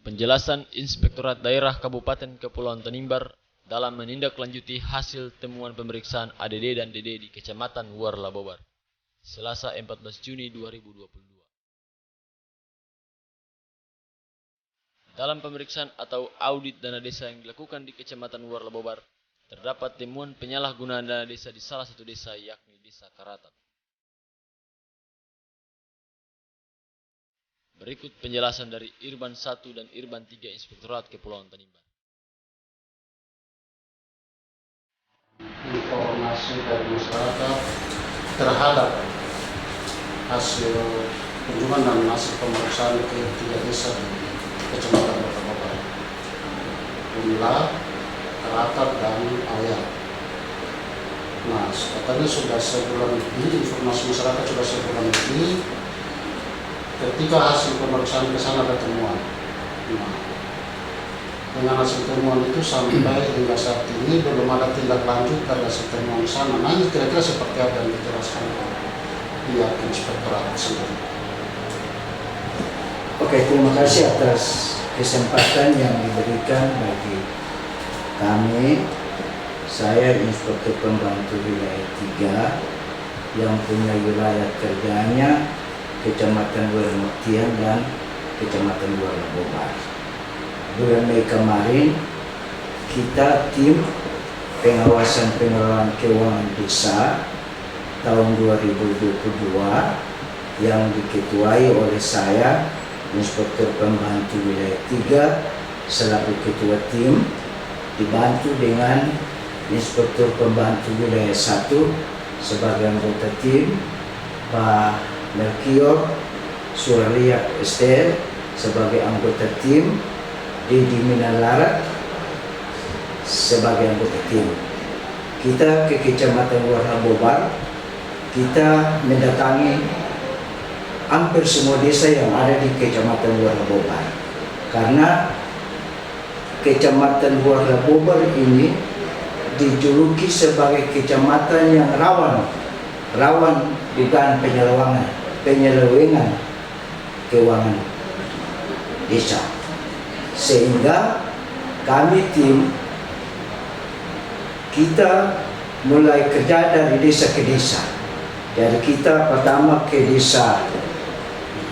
Penjelasan Inspektorat Daerah Kabupaten Kepulauan Tanimbar dalam menindaklanjuti hasil temuan pemeriksaan ADD dan DD di Kecamatan Warlabobar, Selasa 14 Juni 2022. Dalam pemeriksaan atau audit dana desa yang dilakukan di Kecamatan Warlabobar, terdapat temuan penyalahgunaan dana desa di salah satu desa, yakni Desa Karatan. Berikut penjelasan dari Irban 1 dan Irban 3 Inspektorat Kepulauan Tanimbar. Informasi dari masyarakat terhadap hasil kunjungan dan hasil pemeriksaan ke 3 desa di Kecamatan Warlabobar, Unla, Karatan, dan Awyar. Nah, katanya sudah sebulan lebih, informasi masyarakat sudah sebulan lebih. Ketika hasil pemeriksaan ke sana ada temuan. Nah, dengan hasil temuan itu sampai hingga saat ini belum ada tindak lanjut pada hasil temuan sana. Nah, ini kira-kira seperti apa yang dijelaskan pihak Inspektorat sendiri. Oke, terima kasih atas kesempatan yang diberikan bagi kami. Saya Inspektur Pembantu Wilayah 3 yang punya wilayah kerjanya Kecamatan Warmuktian dan Kecamatan Warlabobar. Bulan Mei kemarin, kita tim pengawasan pengelolaan keuangan desa tahun 2022 yang diketuai oleh saya, Inspektur Pembantu Wilayah 3 selaku Ketua Tim, dibantu dengan Inspektur Pembantu Wilayah 1 sebagai anggota tim, Pak Melkior Suralia Estel sebagai anggota tim, Dedi Minalarat sebagai anggota tim. Kita ke Kecamatan Warlabobar, kita mendatangi hampir semua desa yang ada di Kecamatan Warlabobar, karena Kecamatan Warlabobar ini dijuluki sebagai kecamatan yang rawan dugaan penyelewengan keuangan desa, sehingga kami tim kita mulai kerja dari desa ke desa. Jadi kita pertama ke desa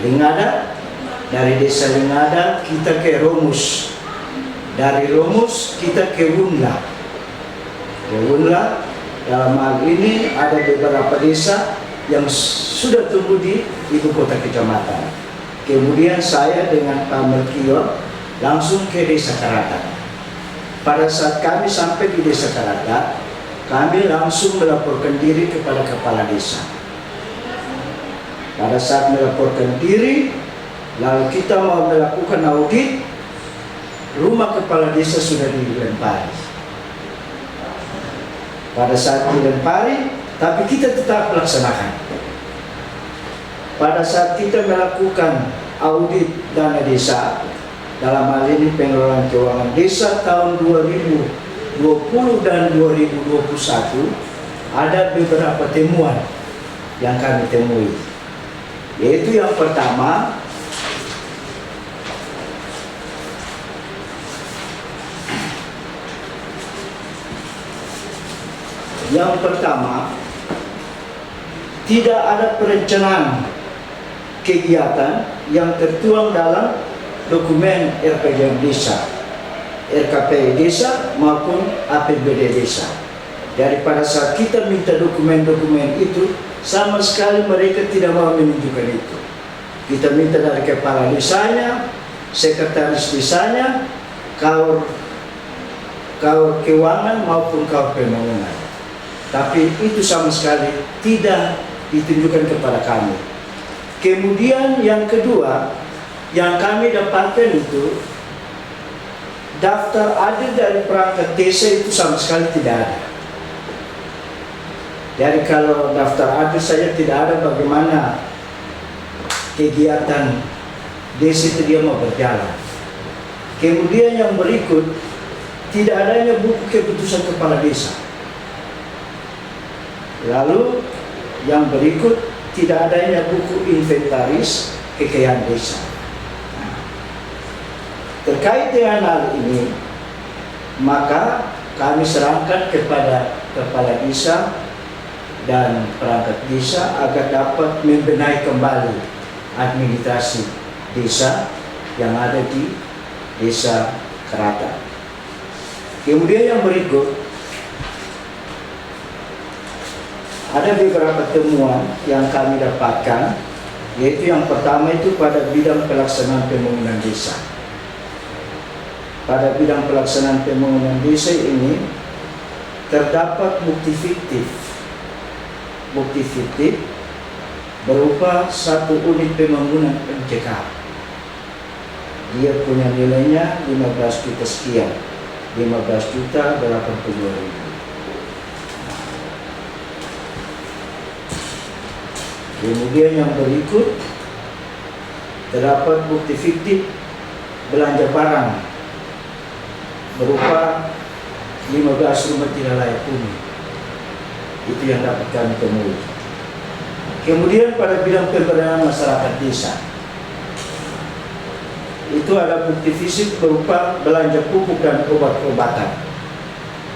Lingada, dari desa Lingada kita ke Romus, dari Romus kita ke Wunla. Dalam hal ini ada beberapa desa yang sudah tumbuh di ibu kota kecamatan. Kemudian saya dengan Pak Melkior langsung ke Desa Karatan. Pada saat kami sampai di Desa Karatan, kami langsung melaporkan diri kepada kepala desa. Pada saat melaporkan diri, lalu kita mau melakukan audit, rumah kepala desa sudah dilempari. Pada saat dilempari, tapi kita tetap laksanakan. Pada saat kita melakukan audit dana desa, dalam hal ini pengelolaan keuangan desa tahun 2020 dan 2021, ada beberapa temuan yang kami temui. Yaitu yang pertama, tidak ada perencanaan kegiatan yang tertuang dalam dokumen RPJM desa, RKP desa maupun APBD desa. Jadi pada saat kita minta dokumen-dokumen itu, sama sekali mereka tidak mau menunjukkan itu. Kita minta dari kepala desanya, sekretaris desanya, kaur keuangan maupun kaur pembangunan. Tapi itu sama sekali tidak ditunjukkan kepada kami. Kemudian yang kedua, yang kami dapatkan itu daftar adil dari perangkat desa itu sama sekali tidak ada. Jadi kalau daftar adil saja tidak ada, bagaimana kegiatan desa itu dia mau berjalan. Kemudian yang berikut, tidak adanya buku keputusan kepala desa. Lalu yang berikut, tidak adanya buku inventaris kekayaan desa. Terkait dengan hal ini, maka kami serahkan kepada kepala desa dan perangkat desa agar dapat membenahi kembali administrasi desa yang ada di Desa Kerata. Kemudian yang berikut, ada beberapa temuan yang kami dapatkan, yaitu yang pertama itu pada bidang pelaksanaan pembangunan desa. Pada bidang pelaksanaan pembangunan desa ini terdapat bukti fiktif berupa satu unit pembangunan MCK. Dia punya nilainya 15 juta sekian, 15 juta 82 ribu. Kemudian yang berikut, terdapat bukti fiktif belanja barang berupa 15 rumah tidak layak huni. Itu yang dapat kami temui. Kemudian pada bidang pemberdayaan masyarakat desa, itu ada bukti fisik berupa belanja pupuk dan obat-obatan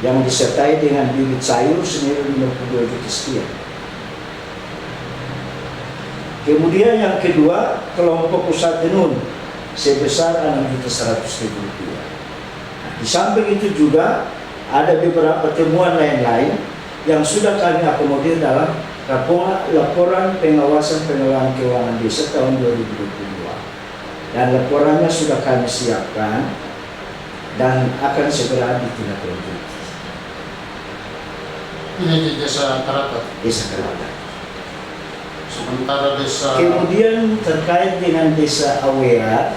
yang disertai dengan bibit sayur senilai 52 juta sekian. Kemudian yang kedua, kelompok usaha tenun sebesar 6.100.000 rupiah. Di samping itu juga ada beberapa temuan lain-lain yang sudah kami akomodir dalam laporan pengawasan pengelolaan keuangan desa tahun 2022. Dan laporannya sudah kami siapkan dan akan segera ditindaklanjuti. Ini di Desa Kerata. Desa Kerata. Sementara desa Kemudian terkait dengan Desa Awea,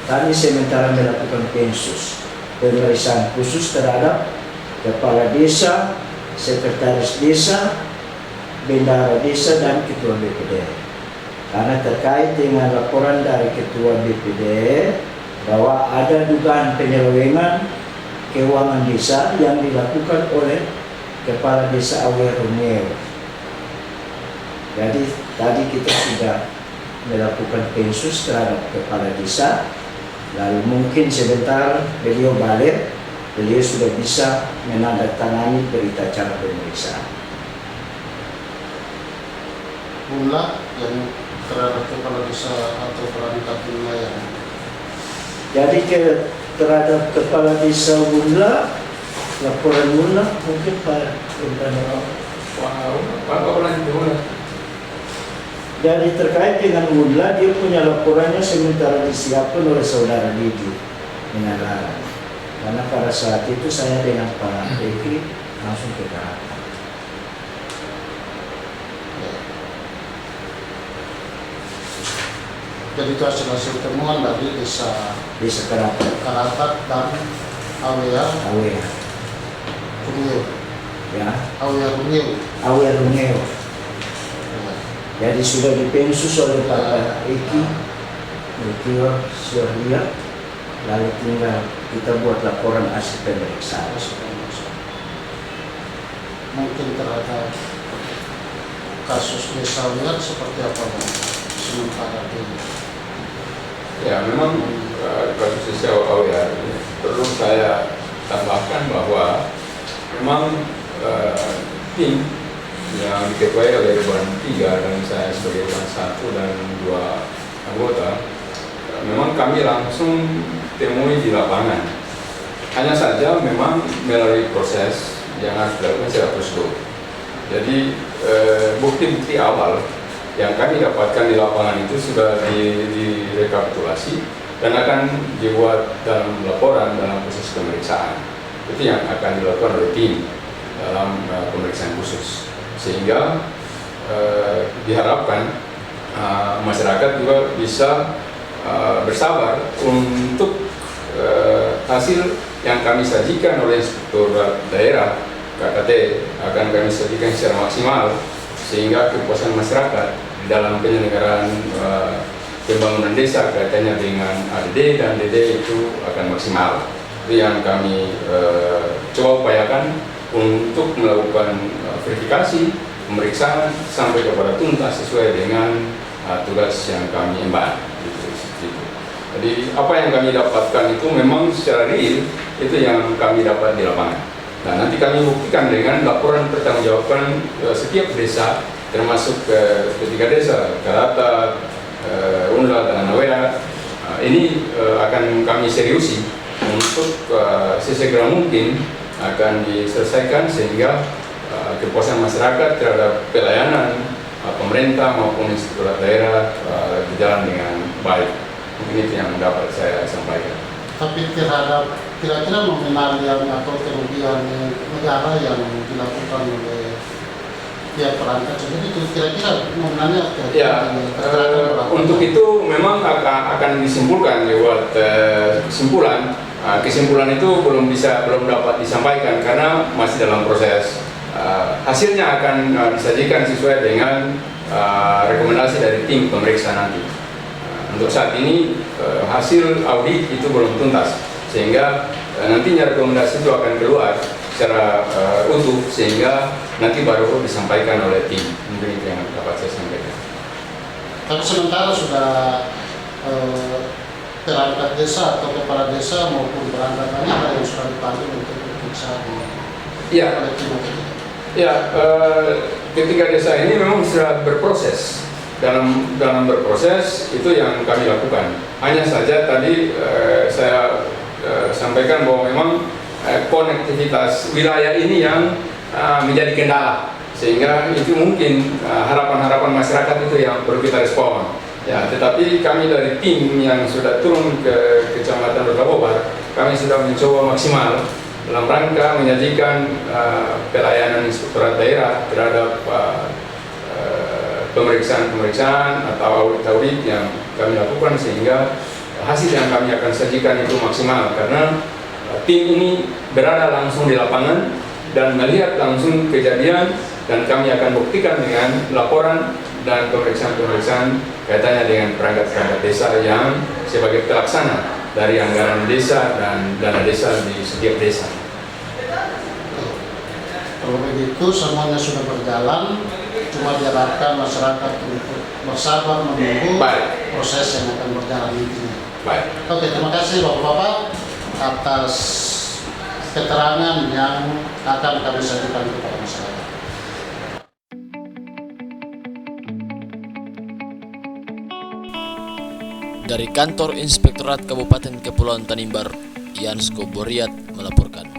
kami sementara melakukan pensus, pemeriksaan khusus terhadap kepala desa, sekretaris desa, bendahara desa, dan ketua BPD. Karena terkait dengan laporan dari ketua BPD bahwa ada dugaan penyelewengan keuangan desa yang dilakukan oleh kepala desa Awea Romeo. Jadi tadi kita sudah melakukan pensus terhadap kepala desa, lalu mungkin sebentar beliau balik, beliau sudah bisa menandatangani berita acara pemeriksaan. pula yang terhadap kepala desa atau perangkat wilayah. Jadi terhadap kepala desa Wunla, laporan Wunla mungkin Pak Internal. Jadi terkait dengan Wunla, dia punya laporannya sementara disiapkan oleh saudara Didi Minarara. Karena pada saat itu saya dengan Pak Dekri langsung ke Jakarta. Jadi itu hasil temuan dari desa Karatat dan Awea Rungiu. Ya, Awea Rungiu. Awea Rungiu. Jadi sudah dipensus oleh Pak Eki, Melkior Syahria, lalu tinggal kita buat laporan hasil pemeriksaan. Mungkin terhadap kasus desa Awea seperti apa Bang? Sementara ini. Ya, memang kasus desa Awea perlu saya tambahkan bahwa memang tim yang diketuai oleh Reban 3 dan saya sebagai Reban 1 dan 2 anggota, memang kami langsung temui di lapangan. Hanya saja memang melalui proses yang harus dilakukan secara prosedur. Jadi bukti-bukti awal yang kami dapatkan di lapangan itu sudah direkapitulasi dan akan dibuat dalam laporan dalam proses pemeriksaan. Itu yang akan dilakukan oleh tim dalam pemeriksaan khusus, sehingga diharapkan masyarakat juga bisa bersabar untuk hasil yang kami sajikan oleh Inspektorat Daerah KKT akan kami sajikan secara maksimal, sehingga kepuasan masyarakat dalam penyelenggaraan pembangunan desa kaitannya dengan ADD dan DD itu akan maksimal. Itu yang kami coba upayakan untuk melakukan verifikasi, pemeriksaan sampai kepada tuntas sesuai dengan tugas yang kami emban. Jadi apa yang kami dapatkan itu memang secara real itu yang kami dapat di lapangan. Nah, nanti kami buktikan dengan laporan pertanggungjawaban setiap desa, termasuk ketiga desa, Galata, Undal, dan Nawea. Ini akan kami seriusi untuk sesegera mungkin akan diselesaikan sehingga kepuasan masyarakat terhadap pelayanan pemerintah maupun inspektorat daerah berjalan dengan baik. Mungkin itu yang dapat saya sampaikan. Tapi terhadap kira-kira nominal yang atau kerugian negara yang dilakukan oleh pihak perangkat sendiri itu kira-kira nominalnya Ya, untuk itu memang akan disimpulkan lewat kesimpulan. Kesimpulan itu belum dapat disampaikan karena masih dalam proses. Hasilnya akan disajikan sesuai dengan rekomendasi dari tim pemeriksa nanti. Untuk saat ini hasil audit itu belum tuntas, sehingga nantinya rekomendasi itu akan keluar secara utuh sehingga nanti baru disampaikan oleh tim. Mungkin itu yang dapat saya sampaikan. Tapi sementara sudah perangkat desa atau kepala desa maupun perangkat lainnya ada yang sudah dipanggil untuk diperiksa oleh tim itu. Ya, ketiga desa ini memang sudah berproses. Dalam berproses itu yang kami lakukan. Hanya saja tadi saya sampaikan bahwa memang konektivitas wilayah ini yang menjadi kendala, sehingga itu mungkin harapan-harapan masyarakat itu yang perlu kita respon. Ya, tetapi kami dari tim yang sudah turun ke Kecamatan Labobar, kami sudah mencoba maksimal dalam rangka menyajikan pelayanan inspektorat daerah terhadap pemeriksaan atau audit yang kami lakukan, sehingga hasil yang kami akan sajikan itu maksimal karena tim ini berada langsung di lapangan dan melihat langsung kejadian, dan kami akan buktikan dengan laporan dan pemeriksaan kaitannya dengan perangkat-perangkat desa yang sebagai pelaksana dari anggaran desa dan dana desa di setiap desa. Kalau begitu semuanya sudah berjalan, cuma diharapkan masyarakat untuk bersabar menunggu proses yang akan berjalan intinya. Baik. Oke, terima kasih Bapak-Bapak atas keterangan yang akan kami sajikan kepada masyarakat. Dari Kantor Inspektorat Kabupaten Kepulauan Tanimbar, Yansko Boriat melaporkan.